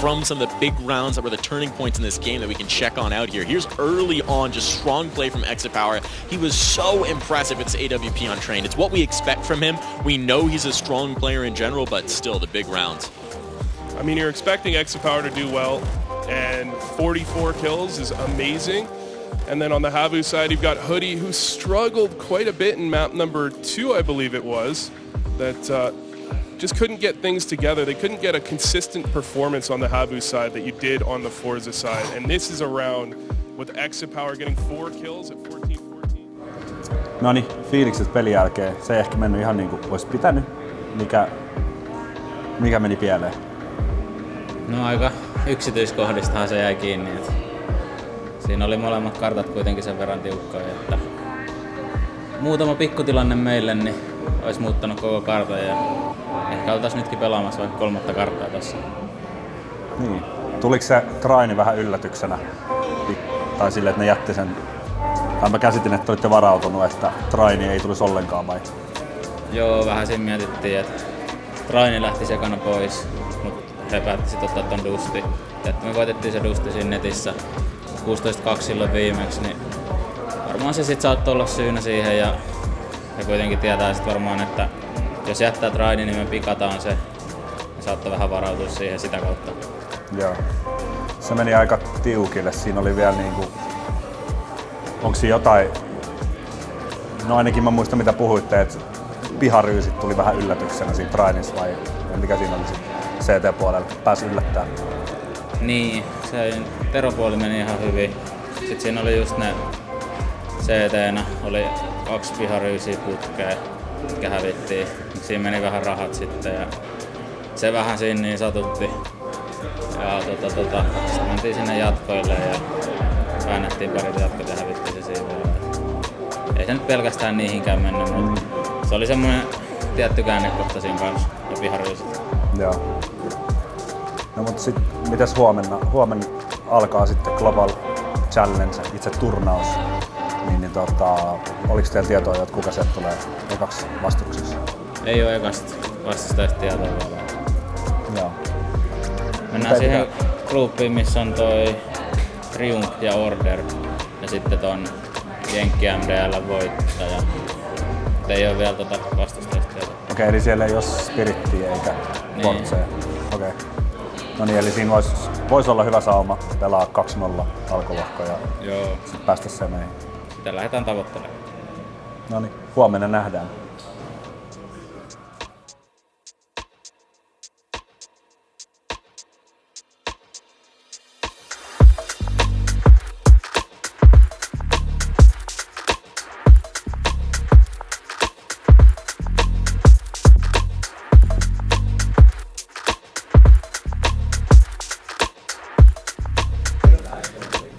from some of the big rounds that were the turning points in this game that we can check on out here. Here's early on, just strong play from ESEA. He was so impressive. It's AWP on Train. It's what we expect from him. We know he's a strong player in general, but still the big rounds. I mean, you're expecting ESEA to do well, and 44 kills is amazing. And then on the HAVU side, you've got Hoodie, who struggled quite a bit in map number 2, I believe it was, that just couldn't get things together. They couldn't get a consistent performance on the HAVU side that you did on the Forza side. And this is a round with ESEA getting 4 kills at 14-14. Noniin, fiilikset pelin jälkeen. Se ei ehkä mennyt ihan niin kuin olisi pitänyt. Mikä meni pieleen? No aika yksityiskohdistahan se jäi kiinni. Että siinä oli molemmat kartat kuitenkin sen verran tiukkoja, että muutama pikkutilanne meille niin olisi muuttanut koko kartan ja ehkä oltaisiin nytkin pelaamassa vaikka 3. karttaa tässä. Niin. Tuliko se Traini vähän yllätyksenä? Tai silleen, että ne jätti sen... Tai mä käsitin, että olitte varautunut, että Traini ei tulisi ollenkaan vai? Joo, vähän siinä mietittiin, että Traini lähti sekana pois, mutta he päätti sitten ottaa ton Dusti. Että me koitettiin se Dusti siinä netissä 16-2 silloin viimeksi, niin varmaan se sitten saattoi olla syynä siihen ja he kuitenkin tietää sitten varmaan, että jos jättää Traini, niin me pikataan se. Ja saattoi vähän varautua siihen sitä kautta. Joo. Se meni aika tiukille. Siinä oli vielä niinku... Onko siinä jotain... No ainakin mä muistan mitä puhuitte, että piharyysit tuli vähän yllätyksenä siinä Trainissa vai mikä siinä oli CT-puolella? Pääsi yllättää. Niin, se Tero-puoli meni ihan hyvin. Sitten siinä oli just ne CT-nä, oli 2 piharyysiä putkeen, mitkä hävittiin. Siinä meni vähän rahat sitten ja se vähän siinä niin satutti. Ja sitten mentiin sinne jatkoille ja väännettiin parit jatkot ja hävittiin se siinä. Ei se nyt pelkästään niihinkään mennyt, mutta se oli semmoinen tietty käännekohta siinä kanssa ja piharyysit. Joo. No mutta sit mitäs huomenna? Huomenna alkaa sitten Global Challenge, itse turnaus. Oliko teillä tietoa, että kuka sieltä tulee ekaksi vastuksessa? Ei ole ekasta vastustajasta tietoa vielä. Joo. Mennään siihen gruppiin, missä on toi Triumph ja Order ja sitten ton Jenkki MDL voittaja. Ei ole vielä vastustajasta tietoa. Okei, eli siellä ei ole Spirittiä eikä Forcea. Okei. No niin, eli siinä voisi olla hyvä sauma pelaa 2-0 alkulohko ja sitten päästä semeihin. Sitä lähdetään tavoittelemaan. No niin, huomenna nähdään.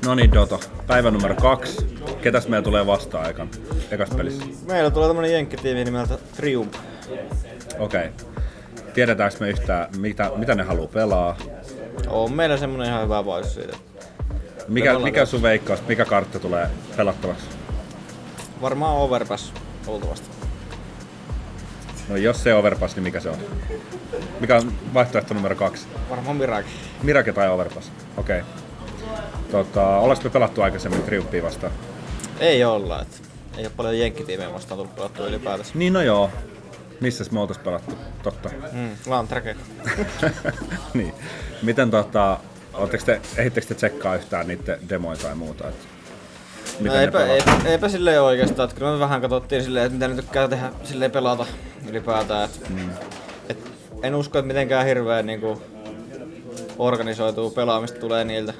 No niin, Doto. Päivä numero 2. Ketäs meillä tulee vastaan ekas pelissä? Meillä tulee tämmönen jenkkitiimi nimeltä Triumph. Okei. Tiedetäänkö me yhtään, mitä ne haluaa pelaa? On meillä semmonen ihan hyvä vaihtoehto siitä. Mikä sun veikkaus, mikä kartta tulee pelattavaksi? Varmaan Overpass luultavasti. No jos se Overpass, niin mikä se on? Mikä on vaihtoehto numero 2? Varmaan Mirage. Mirage tai Overpass, okei. Ollaanko me pelattu aikaisemmin Triumphia vastaan? Ei olla, ei ole paljon jenkkitiimejä vastaan tullut pelattua ylipäätänsä. Niin no joo. Missäs me oltais pelattu? Totta. Lantrake. Niin. Miten ehittekö te tsekkaa yhtään niiden demoja tai muuta? No eipä silleen oikeastaan, että kyllä me vähän katsottiin silleen, että mitä ne tykkää tehdä silleen pelata ylipäätään. En usko, että mitenkään hirveän niinku organisoituu pelaamista tulee niiltä.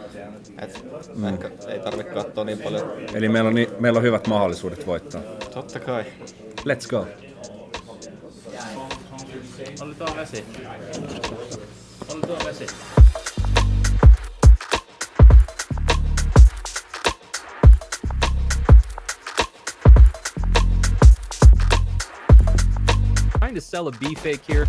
Ehkä ei tarvitse katsoa niin paljon. Eli meillä on hyvät mahdollisuudet voittaa. Totta kai. Let's go. Oli tuo vesi. Trying to sell a B fake here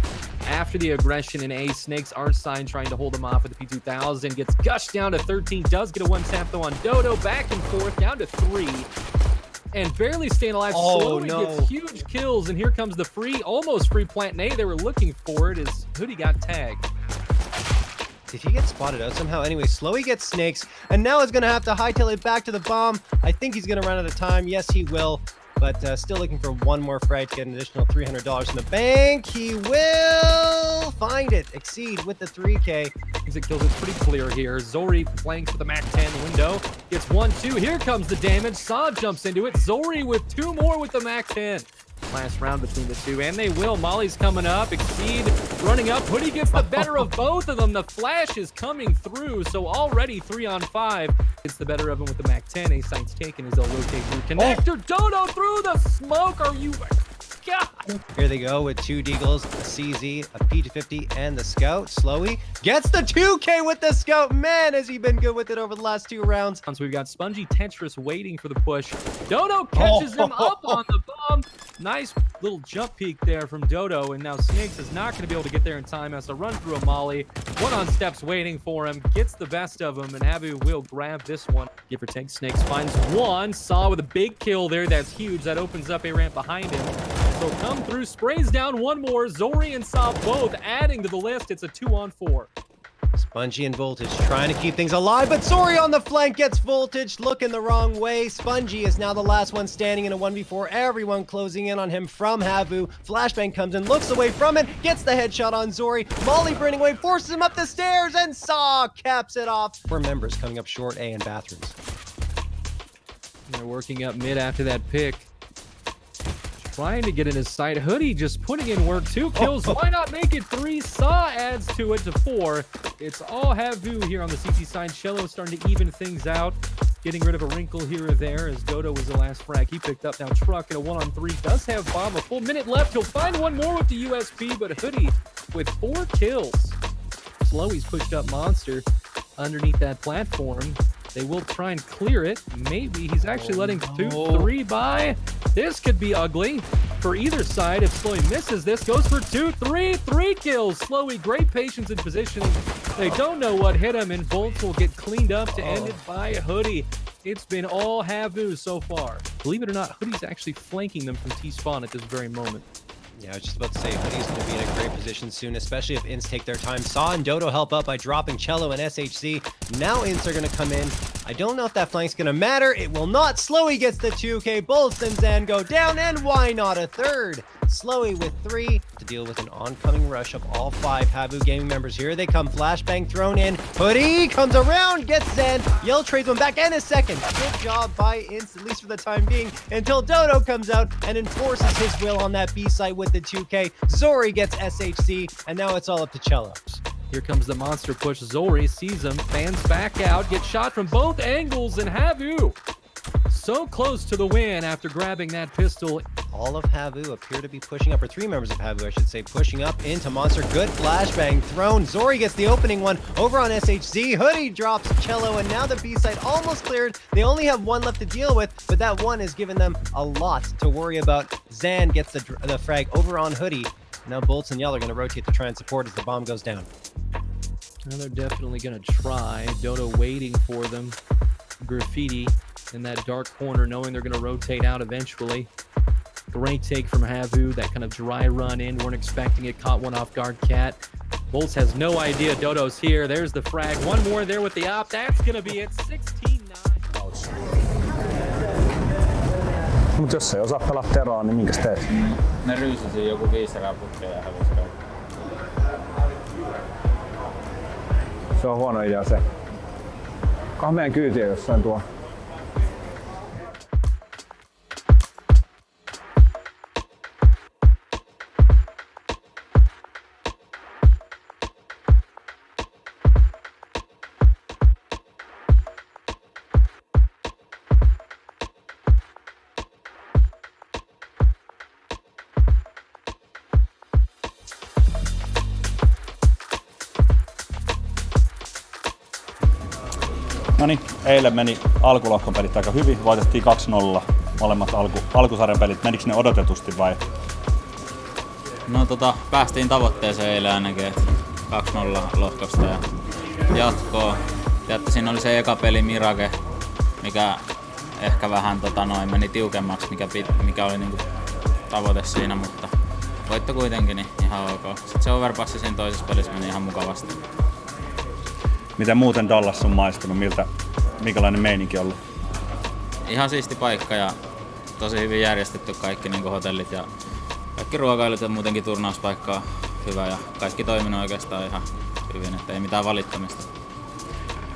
after the aggression in A. Snakes aren't signed, trying to hold him off with the P2000. Gets gushed down to 13. Does get a one tap though on Dodo. Back and forth down to 3. And barely staying alive. Slowly gets huge kills. And here comes the free, almost free plant A. They were looking for it as Hoodie got tagged. Did he get spotted out somehow? Anyway, Slowy gets snakes, and now is going to have to hightail it back to the bomb. I think he's going to run out of time. Yes, he will. But still looking for one more frag to get an additional $300 in the bank. He will find it. Exceed with the 3K. Exit kills is pretty clear here. Zori flanks with the MAC-10 window. Gets 1-2. Here comes the damage. Saw jumps into it. Zori with 2 more with the MAC-10. Last round between the two, and they will. Molly's coming up. Exceed running up. Hoodie gets the better of both of them. The flash is coming through, so already 3-on-5. It's the better of him with the MAC-10. A-Sign's taken as they'll rotate through connector. Dodo through the smoke. Are you... God. Here they go with 2 Deagles, a CZ, a P250, and the Scout. Slowy gets the 2K with the Scout. Man, has he been good with it over the last 2 rounds. So we've got Spongy Tetris waiting for the push. Dodo catches him up on the bomb. Nice little jump peek there from Dodo, and now Snakes is not going to be able to get there in time. Has to run through a molly. 1 on steps waiting for him. Gets the best of him, and HAVU will grab this one. Give or take, Snakes finds 1. Saw with a big kill there. That's huge. That opens up a ramp behind him. So come through, sprays down 1 more. Zori and Saw both adding to the list. It's a 2-on-4. Spongy and Voltage trying to keep things alive, but Zori on the flank gets Voltage looking the wrong way. Spongy is now the last one standing in a 1v4. Everyone closing in on him from HAVU. Flashbang comes in, looks away from it, gets the headshot on Zori. Molly burning away, forces him up the stairs, and Saw caps it off. 4 members coming up short A in bathrooms. They're working up mid after that pick. Trying to get in his sight. Hoodie just putting in work. 2 kills. Why not make it 3? Saw adds to it to 4. It's all HAVU here on the CT side. Cello starting to even things out. Getting rid of a wrinkle here or there as Dodo was the last frag he picked up. Now Truck in a 1-on-3 does have bomb. A full minute left. He'll find 1 more with the USP, but Hoodie with 4 kills. Slowy's pushed up Monster underneath that platform. They will try and clear it. Maybe he's actually letting 2-3 by. This could be ugly for either side. If Slowy misses this, goes for 2-3. 3 kills. Slowy, great patience and positioning. They don't know what hit him, and Bolts will get cleaned up to end it by Hoodie. It's been all HAVU so far. Believe it or not, Hoodie's actually flanking them from T-spawn at this very moment. Yeah, I was just about to say, Hoodie's going to be in a great position soon, especially if Ints take their time. Saw and Dodo help up by dropping Cello and SHC. Now Ints are going to come in. I don't know if that flank's going to matter. It will not. Slowy gets the 2K. Bullets and Zan go down, and why not a 3rd? Slowy with 3 to deal with an oncoming rush of all 5 HAVU gaming members. Here they come. Flashbang thrown in. Hoodie comes around, gets Zen. Yell trades one back and a 2nd. Good job by Ints, at least for the time being, until Dodo comes out and enforces his will on that B site with the 2K. Zori gets SHC, and now it's all up to Cello. Here comes the monster push. Zori sees him, fans back out, gets shot from both angles, and HAVU so close to the win after grabbing that pistol. All of HAVU appear to be pushing up, or 3 members of HAVU, I should say, pushing up into Monster. Good flashbang thrown. Zori gets the opening one over on SHC. Hoodie drops Cello, and now the B site almost cleared. They only have 1 left to deal with, but that 1 has given them a lot to worry about. Zan gets the frag over on Hoodie. Now Bolts and Yell are going to rotate to try and support as the bomb goes down. Now they're definitely going to try. Dodo waiting for them. Graffiti in that dark corner, knowing they're going to rotate out eventually. Great take from HAVU, that kind of dry run in. Weren't expecting it. Caught 1 off guard. Cat. Bolts has no idea Dodo's here. There's the frag. 1 more there with the op. That's going to be it. 16-9. Mutta jos ei osaa pelaa teroa, niin minkäs teet? Ne ryysäsi joku 5 putkeen ja hävisi kaikki. Se on huono idea se. Kohan meidän kyytiä jossain tuo. Noniin, eilen meni alkulohkon pelit aika hyvin, voitettiin 2-0 molemmat alkusarjan pelit. Menikö ne odotetusti vai? No päästiin tavoitteeseen eilen ainakin, että 2-0 lohkosta ja jatkoa. Tiedätte, siinä oli se eka peli Mirage, mikä ehkä vähän meni tiukemmaksi, mikä oli niinku tavoite siinä, mutta voitto kuitenkin niin ihan ok. Sitten se overpassi siinä toisessa pelissä meni ihan mukavasti. Miten muuten Dallas on maistunut? Minkälainen meininki on ollut? Ihan siisti paikka ja tosi hyvin järjestetty kaikki niin kuin hotellit ja kaikki ruokailut ja muutenkin turnauspaikka on hyvä ja kaikki toiminut oikeastaan ihan hyvin, että ei mitään valittamista.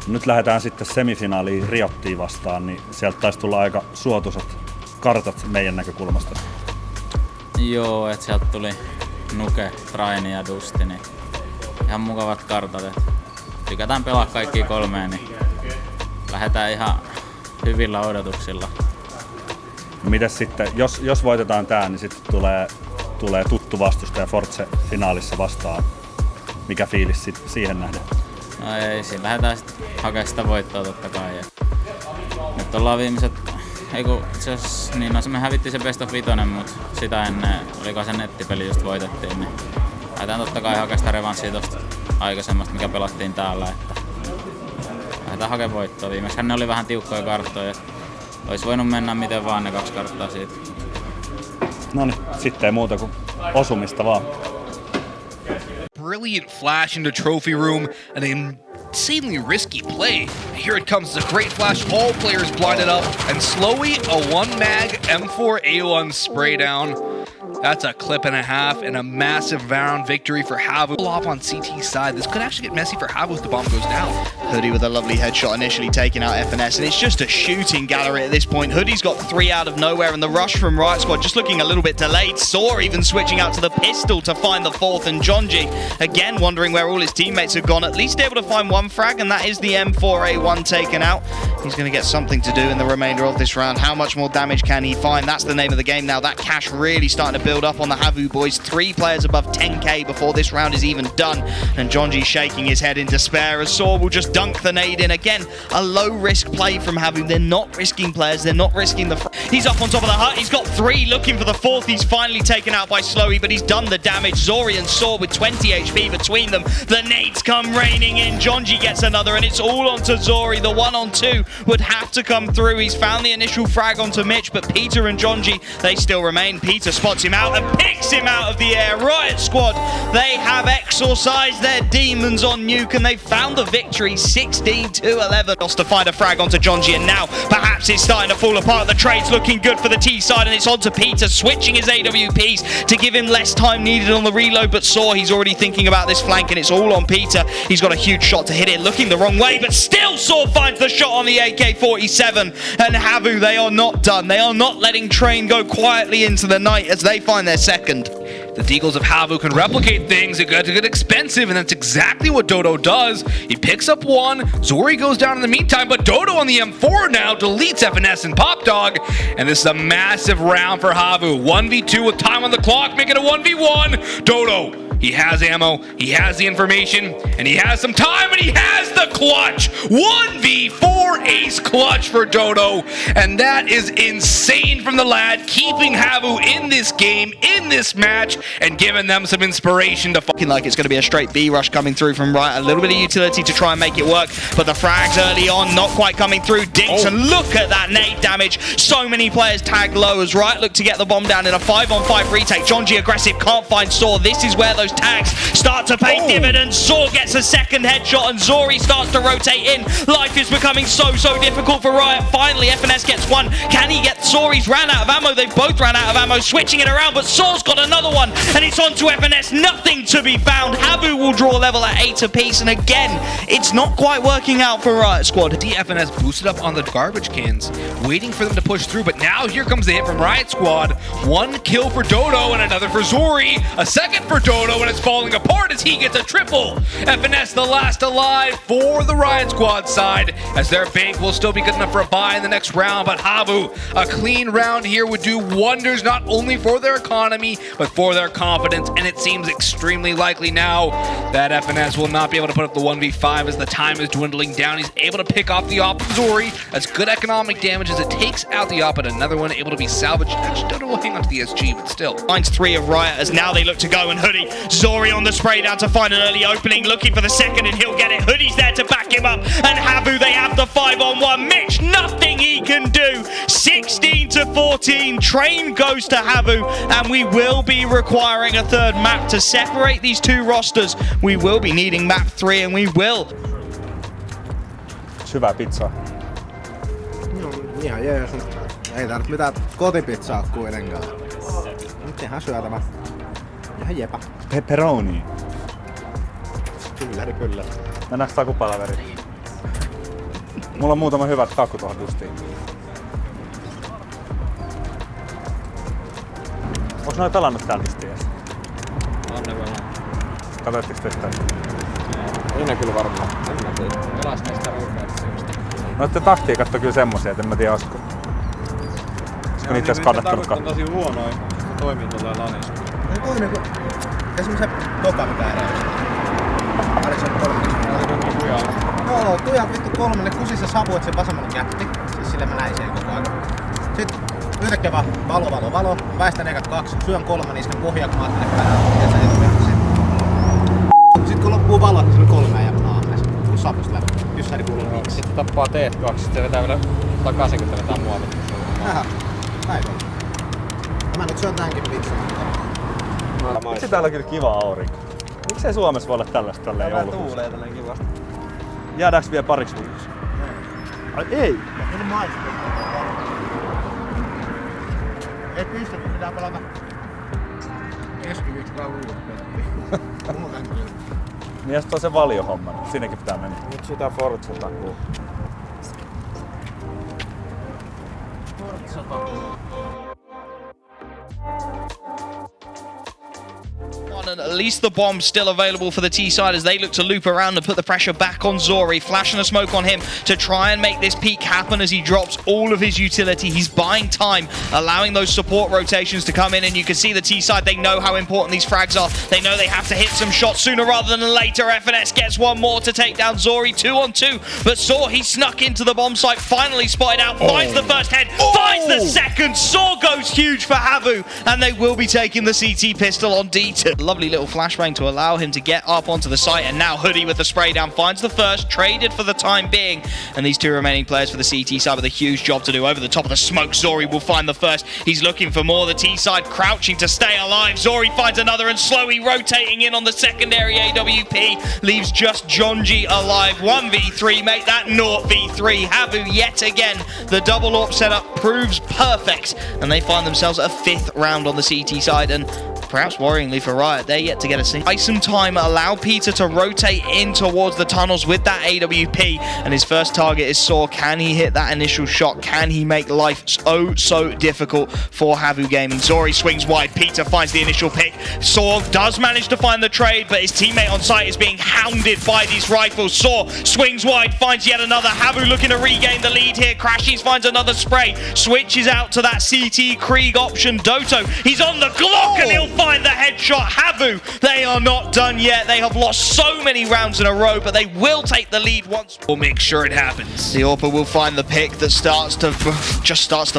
Nyt lähdetään sitten semifinaaliin Riottiin vastaan, niin sieltä taisi tulla aika suotuisat kartat meidän näkökulmasta. Joo, että sieltä tuli Nuke, Traini ja Dusti, niin ihan mukavat kartat. Et tykätään pelaa kaikki kolmeen, niin lähdetään ihan hyvillä odotuksilla. Mites sitten, jos voitetaan tää, niin sitten tulee tuttu vastustaja Force finaalissa vastaan. Mikä fiilis siihen nähden? No ei, siinä lähdetään sitten hakemaan sitä voittoa totta kai. Nyt ollaan viimeiset, niin no se me hävittiin se Best of 5, mutta sitä ennen, oliko se nettipeli just voitettiin, niin lähdetään totta kai hakemaan sitä revanssia tosta aikaisemmasta, mikä pelattiin täällä, että lähdetään hakemaan voittoa. Viimeksi ne oli vähän tiukkoja karttoja, olisi voinut mennä miten vaan ne 2 karttaa siitä. No niin, sitten ei muuta kuin osumista vaan. Brilliant flash into trophy room, an insanely risky play. Here it comes, a great flash, all players blinded up, and Slowy, a 1-mag M4A1 spray down. That's a clip and a half and a massive round victory for HAVU. Off on CT side. This could actually get messy for HAVU if the bomb goes down. Hoodie with a lovely headshot initially taking out FNS, and it's just a shooting gallery at this point. Hoodie's got 3 out of nowhere, and the rush from Riot Squad just looking a little bit delayed. Saw even switching out to the pistol to find the 4th, and Jonji again wondering where all his teammates have gone. At least able to find 1 frag, and that is the M4A1 taken out. He's going to get something to do in the remainder of this round. How much more damage can he find? That's the name of the game now. That cash really starting to build up on the HAVU boys. 3 players above 10k before this round is even done. And Jonji's shaking his head in despair as Saw will just dunk the nade in. Again, a low-risk play from HAVU. They're not risking players. They're not risking the... He's up on top of the hut. He's got 3 looking for the 4th. He's finally taken out by Slowy, but he's done the damage. Zori and Saw with 20 HP between them. The nades come raining in. Jonji gets another, and it's all onto Zori. The 1-on-2 would have to come through. He's found the initial frag onto Mitch, but Peter and Jonji, they still remain. Peter spots him out and picks him out of the air. Riot Squad, they have exorcised their demons on Nuke, and they've found the victory 16-11. Lost to find a frag onto Jonji, and now perhaps it's starting to fall apart. The trade's looking good for the T side, and it's onto Peter, switching his AWPs to give him less time needed on the reload, but Saw, he's already thinking about this flank, and it's all on Peter. He's got a huge shot to hit it, looking the wrong way, but still Saw finds the shot on the AK-47, and HAVU, they are not done. They are not letting Train go quietly into the night as they find their second. The Deagles of HAVU can replicate things. It got to get expensive, and that's exactly what Dodo does. He picks up 1. Zori goes down in the meantime, but Dodo on the M4 now deletes FNS and Pop Dog. And this is a massive round for HAVU. 1v2 with time on the clock, make it a 1v1. Dodo, he has ammo, he has the information, and he has some time, and he has the clutch. 1v4 ace clutch for Dodo. And that is insane from the lad, keeping HAVU in this game, in this match, and giving them some inspiration to looking like it's going to be a straight B rush coming through from Riot. A little bit of utility to try and make it work, but the frags early on not quite coming through. Dinks, and look at that nade damage. So many players tagged low as Riot look to get the bomb down in a 5-on-5 retake. Jonji aggressive, can't find Saw. This is where those tags start to pay dividends. Saw gets a second headshot, and Zori starts to rotate in. Life is becoming so difficult for Riot. Finally, FNS gets 1. Can he get Saw? He's ran out of ammo. They both ran out of ammo, switching it around, but Saw's got another one, and it's on to FNS. Nothing to be found. HAVU will draw level at 8 apiece, and again, it's not quite working out for Riot Squad. DFNS boosted up on the garbage cans, waiting for them to push through, but now here comes the hit from Riot Squad. 1 kill for Dodo and another for Zori. A second for Dodo, and it's falling apart as he gets a triple. FNS the last alive for the Riot Squad side, as their bank will still be good enough for a bye in the next round, but HAVU, a clean round here would do wonders not only for their economy, but for their confidence, and it seems extremely likely now that FNS will not be able to put up the 1v5 as the time is dwindling down. He's able to pick off the op of Zori. That's good economic damage as it takes out the op, and another one able to be salvaged. Actually, Dodo will hang on to the SG, but still. Finds 3 of Riot as now they look to go, and Hoodie, Zori on the spray down to find an early opening, looking for the second, and he'll get it. Hoodie's there to back him up, and HAVU, they have the 5-on-1. Mitch, nothing he can do. 16-14, Train goes to HAVU, and we will be requiring a third map to separate these 2 rosters. We will be needing map 3, and we will. hyvää pizzaa? No, ihan jees. Ei tarvitse mitään kotipizzaa kuitenkaan. Nyt ihan syötävä. Ihan jepa. Pepperoni. Kyllä. Mennäänkö takupalaveriin? Mulla on muutama hyvä taku tuohon justiin. Onks noi pelannut täällä justiin edes? On ne pelannut. Katoitteko te sitä? Ei ne kyllä varmaan. En mä tiedä. Pelas näistä ruupeetsi just. Noitten taktiikat on kyllä semmosia, et en mä tiedä olisiko niitä edes kannattanut katsoa. on tosi huonoja. Se toimii tuolla lanissa. Se toimii kun... Esimerkiksi se toka mikä eräystä. Oliko se kolmanneksi? Joo, Tujan vittu kolmannen kusissa savu, et se vasemmalla kätti. Siis sille mä näin sen koko ajan. Sitten yhtäkkiä vaan valo. Väistän ekat 2, syön 3, isken pohjaa kun mä ajattelin päällä. Sitten kun loppuu valo, niin se oli 3 ja naammeessa. Kun savusta läpi. Jyssäri kuuluu miksi. Sitten tappaa T2, sitten vetää vielä takaisin kun vetää muovit. Nähdään. Näin on. Mä nyt syön tämänkin pizzan. Vitsi täällä on kyllä kiva aurinko. Miksei Suomessa voi olla tällaista tälleen joulukuussa? Tuulee tälleen kivasti. Jäädäänkö vielä pariksi viikossa? Ai ei! Meni maistuu. Ei pistä, kun pitää palata keskiviikkoa uudestaan. Muuten kyllä. Niin ja sit on se valiohomma, sinnekin pitää mennä. Nyt sitä Forza-takuu. And at least the bomb still available for the T-side as they look to loop around and put the pressure back on Zori, flashing a smoke on him to try and make this peak happen as he drops all of his utility. He's buying time, allowing those support rotations to come in, and you can see the T-side, they know how important these frags are. They know they have to hit some shots sooner rather than later. FNS gets one more to take down Zori, 2-on-2, but Saw, he snuck into the bomb site, finally spotted out, finds the first head, finds the second. Saw goes huge for HAVU, and they will be taking the CT pistol on D2. Lovely little flashbang to allow him to get up onto the site, and now Hoodie with the spray down finds the first, traded for the time being, and these two remaining players for the CT side with a huge job to do over the top of the smoke. Zori will find the first, he's looking for more, the T side crouching to stay alive. Zori finds another and slowly rotating in on the secondary. AWP leaves just Jonji alive. 1v3, make that 0v3. HAVU yet again, the double AWP setup proves perfect, and they find themselves a 5th round on the CT side, and perhaps worryingly for Riot, they're yet to get a seat. Buy some time, allow Peter to rotate in towards the tunnels with that AWP, and his first target is Saw. Can he hit that initial shot? Can he make life so difficult for HAVU Gaming? Zori swings wide, Peter finds the initial pick. Saw does manage to find the trade, but his teammate on site is being hounded by these rifles. Saw swings wide, finds yet another. HAVU looking to regain the lead here. Crashies finds another spray, switches out to that CT Krieg option. Doto, he's on the Glock, and he'll find the headshot. HAVU, they are not done yet. They have lost so many rounds in a row, but they will take the lead once. We'll make sure it happens. The AWP will find the pick that starts to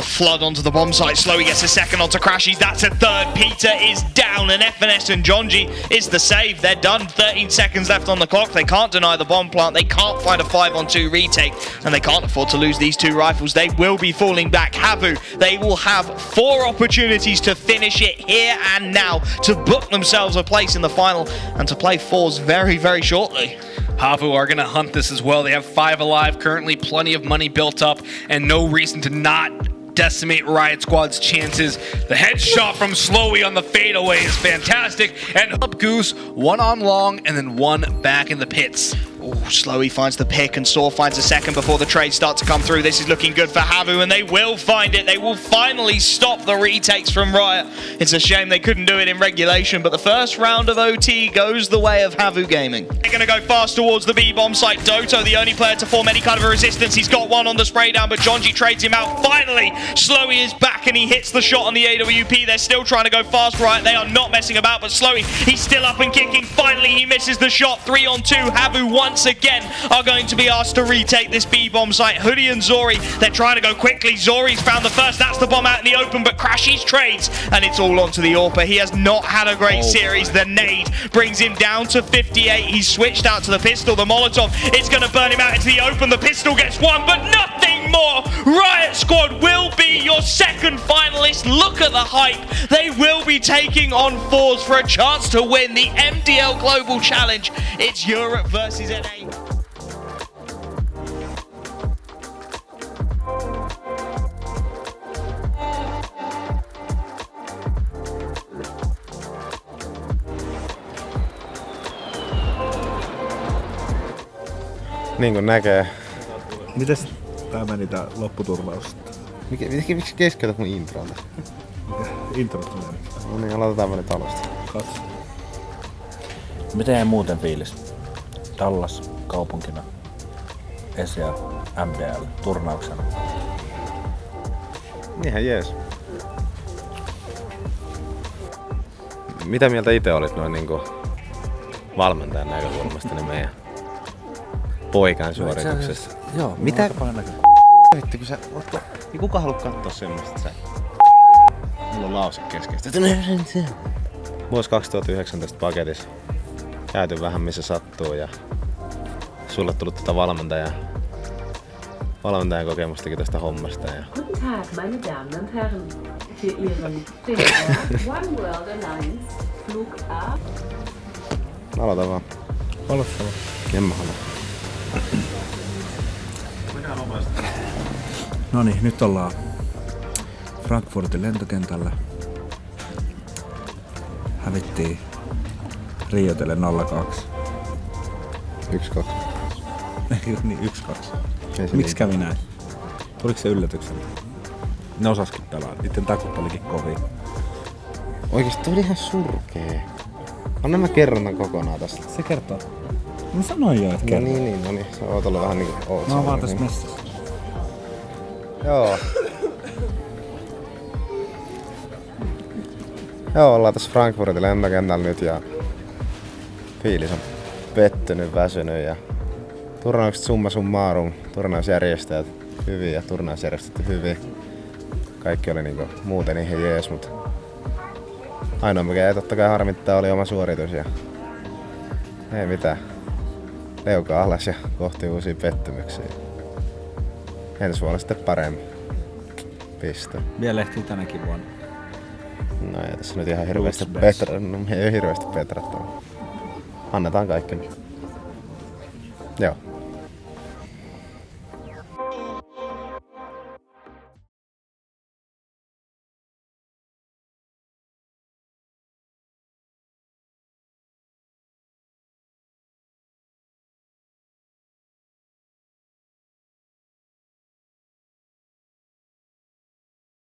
flood onto the bomb site. Slowly gets a second onto Crashies. That's a third. Peter is down, and FNS and Jonji is the save. They're done. 13 seconds left on the clock. They can't deny the bomb plant. They can't find a 5-on-2 retake, and they can't afford to lose these two rifles. They will be falling back. HAVU, they will have 4 opportunities to finish it here and now, to book themselves a place in the final and to play fours very shortly. HAVU are going to hunt this as well. They have 5 alive currently, plenty of money built up, and no reason to not decimate Riot Squad's chances. The headshot from Slowy on the fadeaway is fantastic, and up Goose, 1 on long and then 1 back in the pits. Oh, Slowy finds the pick and Saw finds a second before the trades start to come through. This is looking good for HAVU, and they will find it. They will finally stop the retakes from Riot. It's a shame they couldn't do it in regulation, but the first round of OT goes the way of HAVU Gaming. They're going to go fast towards the B-bomb site. Doto, the only player to form any kind of a resistance. He's got one on the spray down, but Jonji trades him out. Finally, Slowy is back and he hits the shot on the AWP. They're still trying to go fast, Riot. They are not messing about, but Slowy, he's still up and kicking. Finally, he misses the shot. 3-on-2. HAVU once again are going to be asked to retake this B-bomb site. Hoodie and Zori, they're trying to go quickly. Zori's found the first. That's the bomb out in the open, but Crashies trades, and it's all onto the AWP. He has not had a great series. The nade brings him down to 58. He's switched out to the pistol. The Molotov, it's going to burn him out into the open. The pistol gets one, but nothing more. Riot Squad will be your second finalist. Look at the hype. They will be taking on fours for a chance to win the MDL Global Challenge. It's Europe versus NA. Niin kuin näkee. Mites tää meni tää lopputurnaus? Miksi keskeytät mun introon? Introt meni. No niin, aloitetaan me nyt alusta. Katso. Miten jäi muuten fiilis? Dallas kaupunkina. ESEA MDL turnauksena. Ihan jees. Mitä mieltä itse olit noin niinku valmentajan näkökulmasta niin meidän poikan suorituksessa? Joo, mitä? Vittu, kun sä ootko... Niin kuka haluu kattoo semmoista, että sä... Mulla on lause keskeistä. Vuosi 2019 paketissa. Käyty vähän missä sattuu ja... Sulle tullut valmentajan kokemustakin tästä hommasta ja... Guten Tag, meine Damen und Herren. Für Ihren BTS One World Alliance Flug A. Aloita vaan. Aloita vaan. En mä halua. Noniin, nyt ollaan Frankfurtin lentokentällä. Hävittiin Riotelle 0-2. 1-2. Niin, 1-2. Miksi kävi näin? Tuliko se yllätyksenä? Ne osaskin pelaa. Niitten takut olikin kovia. Oikeesti toi oli ihan surkee. Anna mä kerron tän kokonaan tästä. Se kertoo. Mä sanoin jo, että kertoo. No niin. Sä oot ollut vähän niinku oot. Mä oon vaan tässä messassa. Joo. Joo, ollaan tässä Frankfurtin lentokentällä nyt ja fiilis on pettynyt, väsynyt ja turnaukset summa summarum, turnausjärjestäjät hyvin ja turnausjärjestetty hyvin. Kaikki oli niinku muuten ihan jees, mut ainoa mikä ei totta kai harmittaa oli oma suoritus ja ei mitään. Leuka alas ja kohti uusia pettymyksiä. Ensi vuonna sitten paremmin. Piste. Vielä ehtii tänäkin vuonna. No ei tässä nyt ihan hirveästi petrattavaa. Annetaan kaikki. Joo.